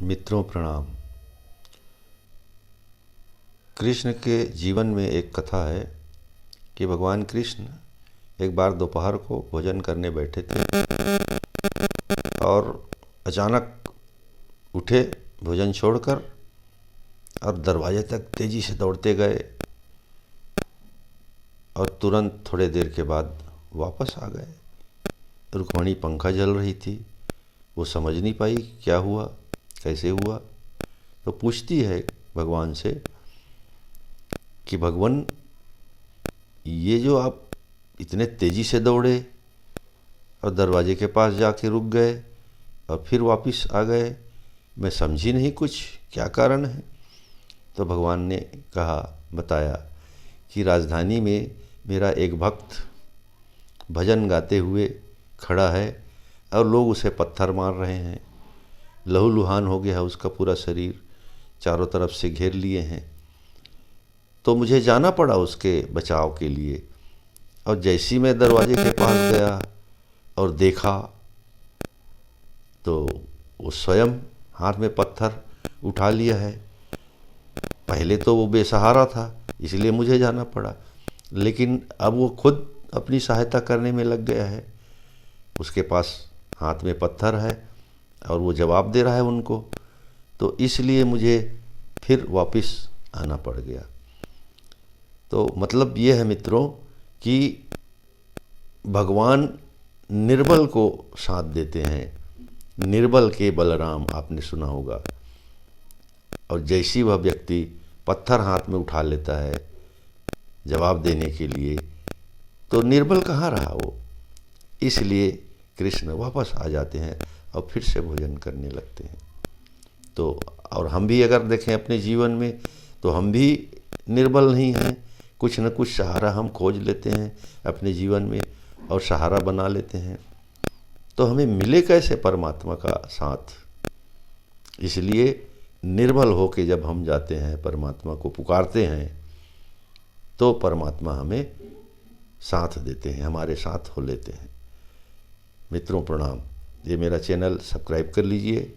मित्रों प्रणाम। कृष्ण के जीवन में एक कथा है कि भगवान कृष्ण एक बार दोपहर को भोजन करने बैठे थे और अचानक उठे भोजन छोड़कर और दरवाजे तक तेज़ी से दौड़ते गए और तुरंत थोड़े देर के बाद वापस आ गए। रुक्मणी पंखा जल रही थी, वो समझ नहीं पाई क्या हुआ, कैसे हुआ। तो पूछती है भगवान से कि भगवान, ये जो आप इतने तेज़ी से दौड़े और दरवाजे के पास जाके रुक गए और फिर वापस आ गए, मैं समझी नहीं कुछ, क्या कारण है। तो भगवान ने बताया कि राजधानी में मेरा एक भक्त भजन गाते हुए खड़ा है और लोग उसे पत्थर मार रहे हैं। लहूलुहान हो गया है उसका पूरा शरीर, चारों तरफ से घेर लिए हैं। तो मुझे जाना पड़ा उसके बचाव के लिए। और जैसी मैं दरवाजे के पास गया और देखा तो वो स्वयं हाथ में पत्थर उठा लिया है। पहले तो वो बेसहारा था, इसलिए मुझे जाना पड़ा, लेकिन अब वो खुद अपनी सहायता करने में लग गया है। उसके पास हाथ में पत्थर है और वो जवाब दे रहा है उनको, तो इसलिए मुझे फिर वापस आना पड़ गया। तो मतलब ये है मित्रों कि भगवान निर्बल को साथ देते हैं। निर्बल के बलराम आपने सुना होगा। और जैसी वह व्यक्ति पत्थर हाथ में उठा लेता है जवाब देने के लिए, तो निर्बल कहाँ रहा वो। इसलिए कृष्ण वापस आ जाते हैं और फिर से भोजन करने लगते हैं। तो और हम भी अगर देखें अपने जीवन में, तो हम भी निर्बल नहीं हैं। कुछ न कुछ सहारा हम खोज लेते हैं अपने जीवन में और सहारा बना लेते हैं। तो हमें मिले कैसे परमात्मा का साथ। इसलिए निर्बल हो के जब हम जाते हैं परमात्मा को पुकारते हैं, तो परमात्मा हमें साथ देते हैं, हमारे साथ हो लेते हैं। मित्रों प्रणाम। ये मेरा चैनल सब्सक्राइब कर लीजिए,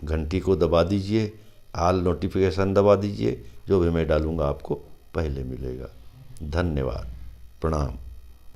घंटी को दबा दीजिए, ऑल नोटिफिकेशन दबा दीजिए, जो भी मैं डालूँगा आपको पहले मिलेगा। धन्यवाद। प्रणाम।